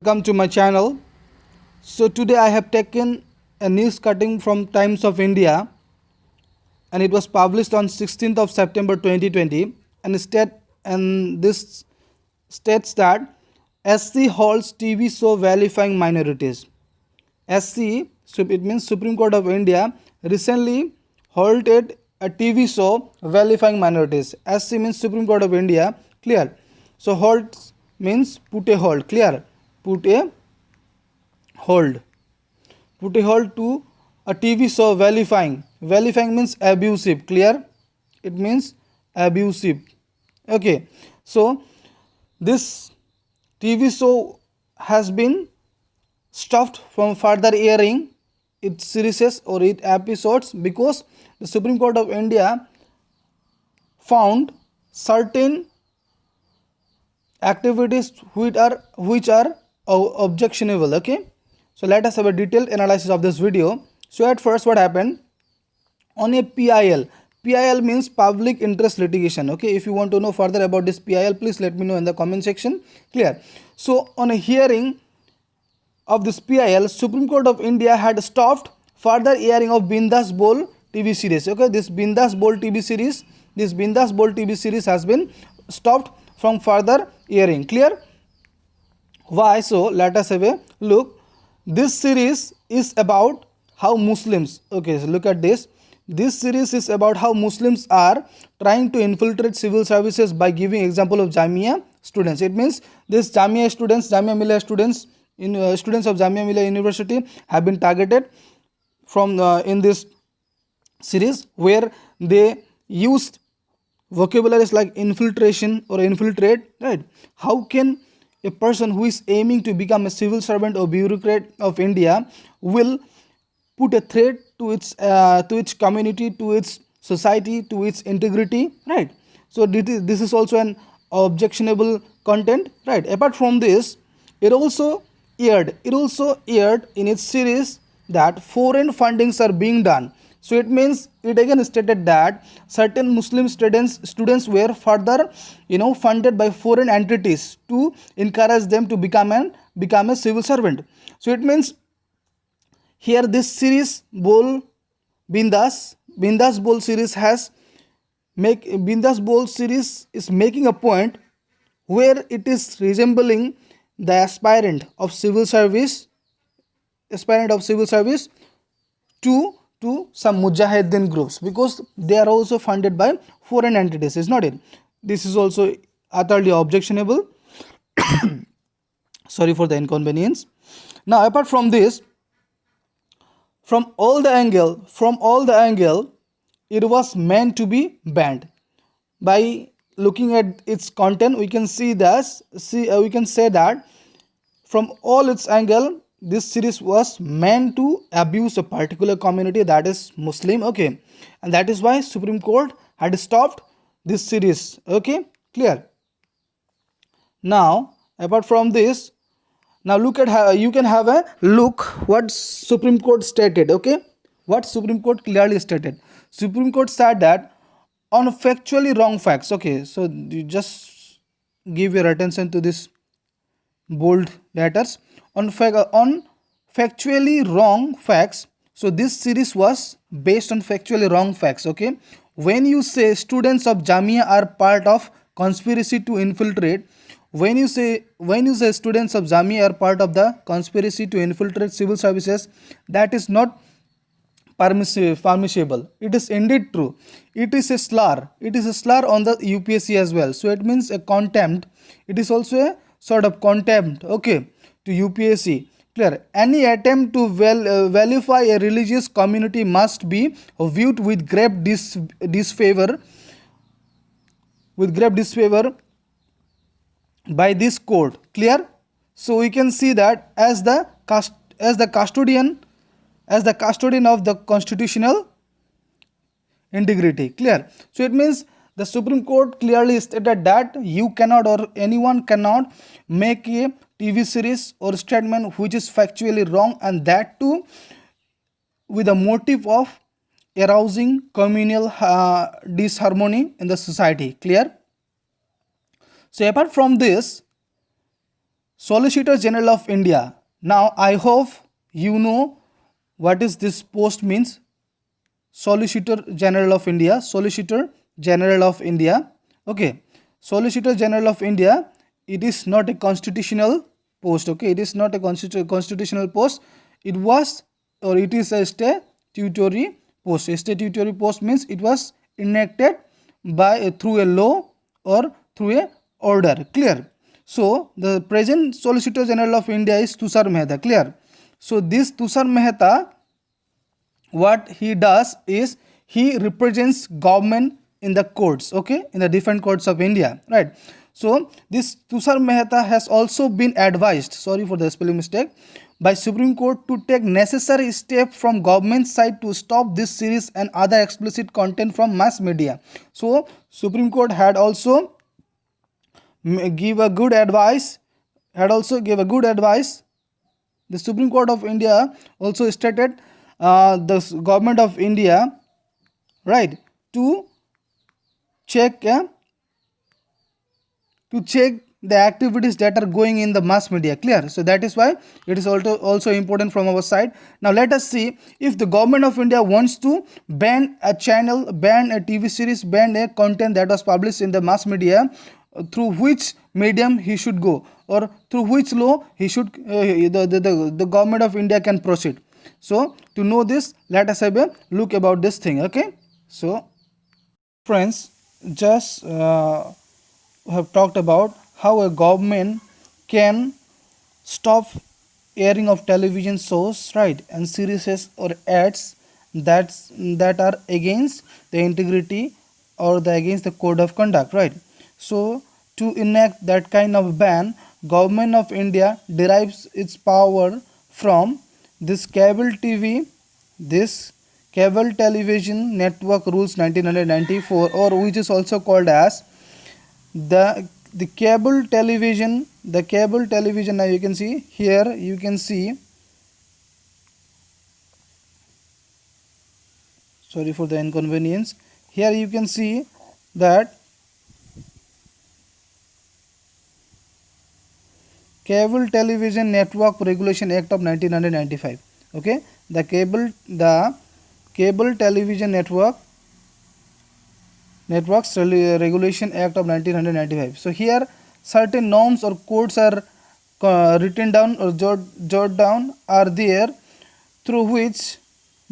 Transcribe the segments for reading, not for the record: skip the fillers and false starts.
Welcome to my channel. So today I have taken a news cutting from Times of India, and it was published on 16th of September 2020, and this states that SC holds TV show vilifying minorities. SC, so it means Supreme Court of India, recently halted a TV show vilifying minorities. SC means Supreme Court of India, clear. So halt means put a hold, clear. Put a hold. Put a hold to a TV show vilifying. Vilifying means abusive, clear. It means abusive. Okay, so this TV show has been stopped from further airing its series or its episodes because the Supreme Court of India found certain activities which are objectionable. Okay, so let us have a detailed analysis of this video. So at first, what happened on a PIL means public interest litigation. Okay, if you want to know further about this PIL, please let me know in the comment section, clear. So on a hearing of this PIL, Supreme Court of India had stopped further airing of Bindas Bowl TV series. Okay, this Bindas Bowl TV series has been stopped from further airing, clear. Why? So let us have a look. This series is about how Muslims, okay, so look at this. This series is about how Muslims are trying to infiltrate civil services by giving example of Jamia students. It means this Jamia students, Jamia Millia students, students of Jamia Millia University have been targeted from in this series, where they used vocabularies like infiltration or infiltrate, right? How can a person who is aiming to become a civil servant or bureaucrat of India will put a threat to its community, to its society, to its integrity, right? So this is also an objectionable content, right? Apart from this, it also aired in its series that foreign fundings are being done. So it means, it again stated that certain Muslim students were further funded by foreign entities to encourage them to become a civil servant. So it means here this series Bindas Bowl series is making a point where it is resembling the aspirant of civil service to some Mujahideen groups, because they are also funded by foreign entities, is not it? This is also utterly objectionable. Sorry for the inconvenience. Now, apart from this, from all the angle, it was meant to be banned. By looking at its content, we can say that from all its angle, this series was meant to abuse a particular community, that is Muslim. Okay, and that is why Supreme Court had stopped this series. Okay, clear. Now, apart from this, now look at how you can have a look what Supreme Court stated. Okay, what Supreme Court clearly stated. Supreme Court said that on factually wrong facts. Okay, so you just give your attention to this bold letters. On factually wrong facts. So this series was based on factually wrong facts. Okay, when you say students of Jamia are part of conspiracy to infiltrate, when you say students of Jamia are part of the conspiracy to infiltrate civil services, that is not permissible. It is indeed true. It is a slur. It is a slur on the UPSC as well. So it means a contempt. It is also a sort of contempt, okay, to UPSC. Clear. Any attempt to vilify a religious community must be viewed with grave disfavor by this court. Clear. So we can see that as the custodian of the constitutional integrity. Clear. So it means the Supreme Court clearly stated that you cannot, or anyone cannot, make a TV series or statement which is factually wrong, and that too with the motive of arousing communal disharmony in the society. Clear? So apart from this, Solicitor General of India. Now I hope you know what is this post means. Solicitor General of India. Solicitor General of India. Okay. Solicitor General of India. It is not a constitutional post. Okay. It is not a constitutional post. It was, or it is a statutory post. A statutory post means it was enacted by through a law or through a order. Clear? So the present Solicitor General of India is Tushar Mehta. Clear? So this Tushar Mehta, what he does is he represents government in the courts, okay, in the different courts of India, right? So this Tushar Mehta has also been advised, sorry for the spelling mistake, by Supreme Court to take necessary step from government side to stop this series and other explicit content from mass media. So Supreme Court had also give a good advice, the Supreme Court of India also stated the government of India, right, to check the activities that are going in the mass media. Clear? So that is why it is also important from our side. Now let us see, if the government of India wants to ban a channel, ban a TV series, ban a content that was published in the mass media, through which medium he should go, or through which law he should the government of India can proceed. So to know this, let us have a look about this thing. Okay, so friends, just have talked about how a government can stop airing of television shows, right, and series or ads that are against the integrity or against the code of conduct, right? So to enact that kind of ban, government of India derives its power from this cable television network rules 1994, or which is also called as the cable television. Now you can see here, you can see, sorry for the inconvenience, here you can see that Cable Television Network Regulation Act of 1995. Okay, the Cable Television Networks Regulation Act of 1995. So here certain norms or codes are written down or jot down are there, through which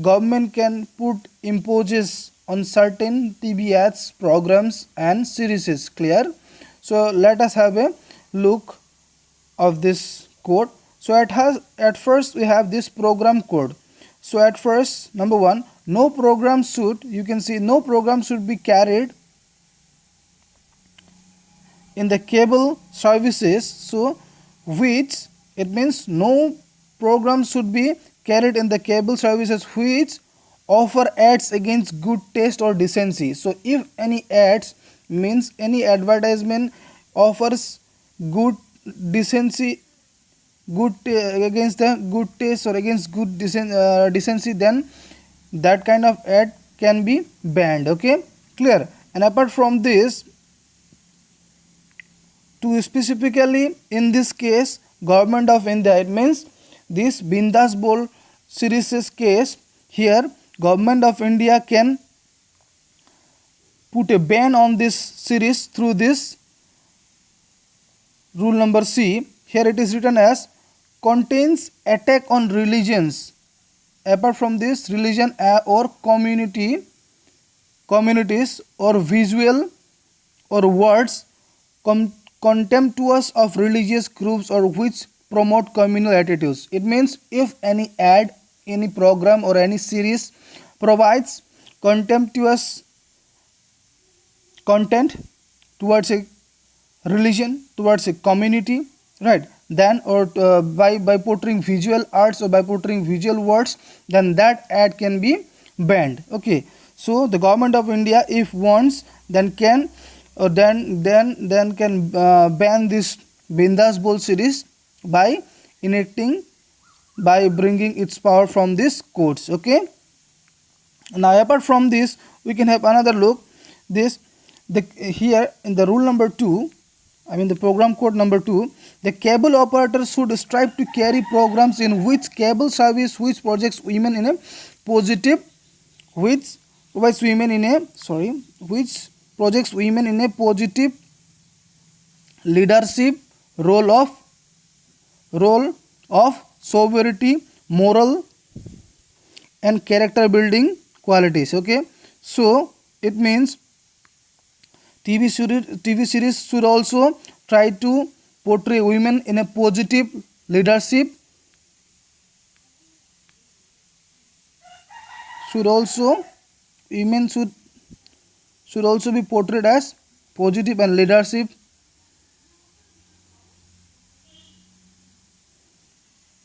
government can put imposes on certain TV ads, programs and series. Clear? So let us have a look of this code. So at first we have this program code. So at first, number one, no program should, you can see, no program should be carried in the cable services. So which, it means no program should be carried in the cable services which offer ads against good taste or decency. So if any ads, means any advertisement offers good decency, against the good taste or against good decency, then that kind of ad can be banned. Okay, clear? And apart from this, to specifically in this case government of India, it means this Bindas Bol series case, here government of India can put a ban on this series through this rule number C. Here it is written as contains attack on religions. Apart from this, religion or communities or visual or words contemptuous of religious groups or which promote communal attitudes. It means if any ad, any program or any series provides contemptuous content towards a religion, towards a community, right, then or by portraying visual arts or by portraying visual words, then that ad can be banned. Okay, so the government of India, if wants, then can then can ban this Bindas Bol series by bringing its power from this courts. Okay, Now apart from this, we can have another look. This here in the rule number 2, I mean the program code number 2, the cable operator should strive to carry programs in which cable service which projects women in a positive which projects women in a positive leadership role of sovereignty, moral and character building qualities. Okay, so it means TV series should also try to portray women in a positive leadership, women should also be portrayed as positive and leadership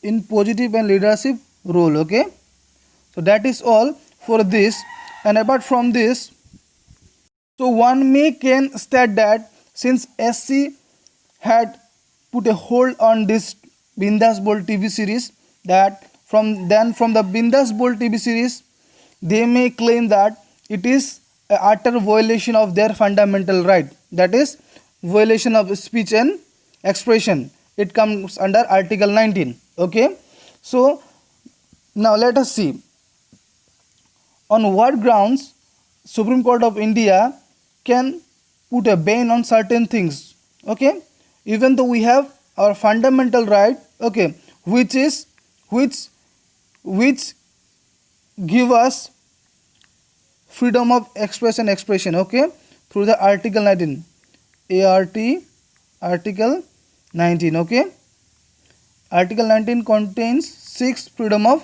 in positive and leadership role. Okay, so that is all for this. And apart from this, so one may can state that since SC had put a hold on this Bindas Bol TV series, that from the Bindas Bol TV series, they may claim that it is a utter violation of their fundamental right, that is violation of speech and expression. It comes under Article 19. Okay, so now let us see on what grounds Supreme Court of India can put a ban on certain things. Okay, even though we have our fundamental right, okay, which give us freedom of expression, okay, through the Article 19, Article 19. Okay, Article 19 contains 6 freedom of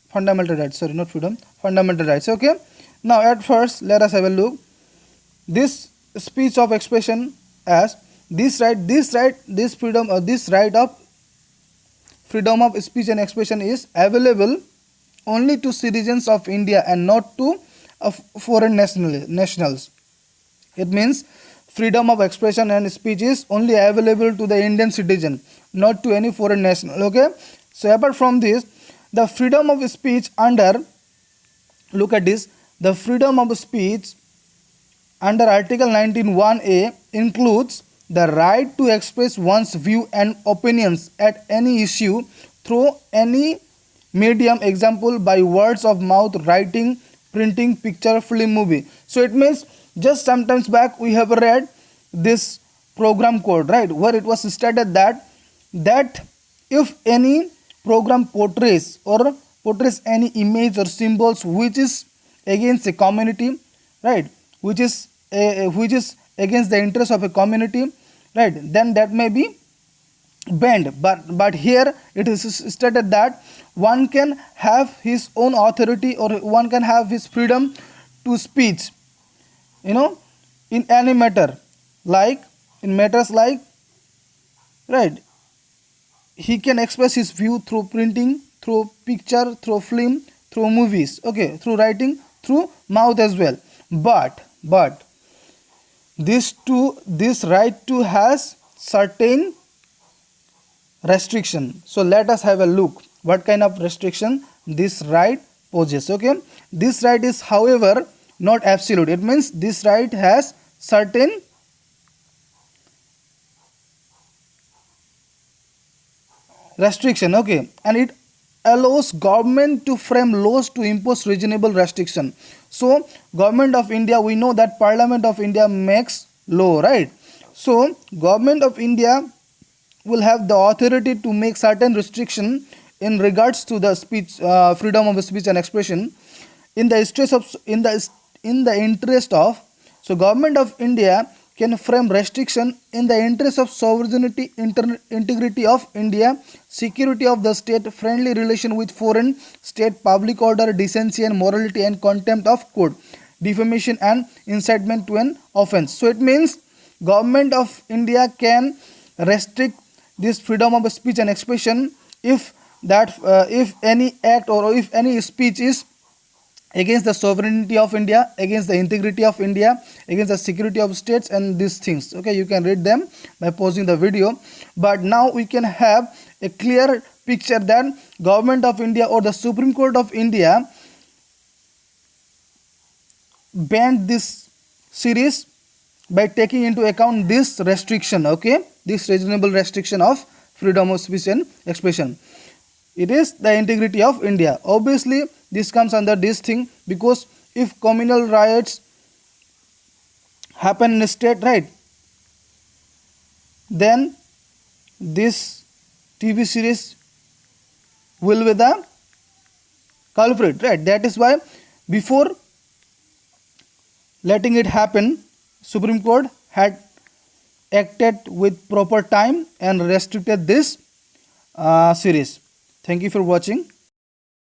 fundamental rights, sorry, not freedom, fundamental rights. Okay, now at first let us have a look this speech of expression as this right of freedom of speech and expression is available only to citizens of India and not to foreign nationals. It means freedom of expression and speech is only available to the Indian citizen, not to any foreign national. Okay, so apart from this, the freedom of speech under, look at this, the freedom of speech under Article 19(1)(a) includes the right to express one's view and opinions at any issue through any medium, example by words of mouth, writing, printing, picture, film, movie. So it means just sometimes back we have read this program code, right, where it was stated that if any program portrays any image or symbols which is against a community, right, which is against the interest of a community, right, then that may be banned. But here it is stated that one can have his own authority or one can have his freedom to speech, in any matter, like in matters like, right, he can express his view through printing, through picture, through film, through movies, okay, through writing, through mouth as well. But this right to has certain restriction. So let us have a look what kind of restriction this right poses. Okay, this right is however not absolute. It means this right has certain restriction, okay, and it allows government to frame laws to impose reasonable restriction. So government of India, we know that Parliament of India makes law, right? So government of India will have the authority to make certain restriction in regards to the speech, freedom of speech and expression in the interest of, so government of India can frame restriction in the interest of sovereignty, integrity of India, security of the state, friendly relation with foreign state, public order, decency and morality, and contempt of court, defamation and incitement to an offense. So it means government of India can restrict this freedom of speech and expression if any act or if any speech is against the sovereignty of India, against the integrity of India, against the security of states and these things. Okay, you can read them by pausing the video. But now we can have a clear picture that government of India or the Supreme Court of India banned this series by taking into account this restriction, okay, this reasonable restriction of freedom of speech and expression. It is the integrity of India. Obviously this comes under this thing, because if communal riots happen in a state, right, then this TV series will be the culprit, right? That is why before letting it happen, Supreme Court had acted with proper time and restricted this series. Thank you for watching.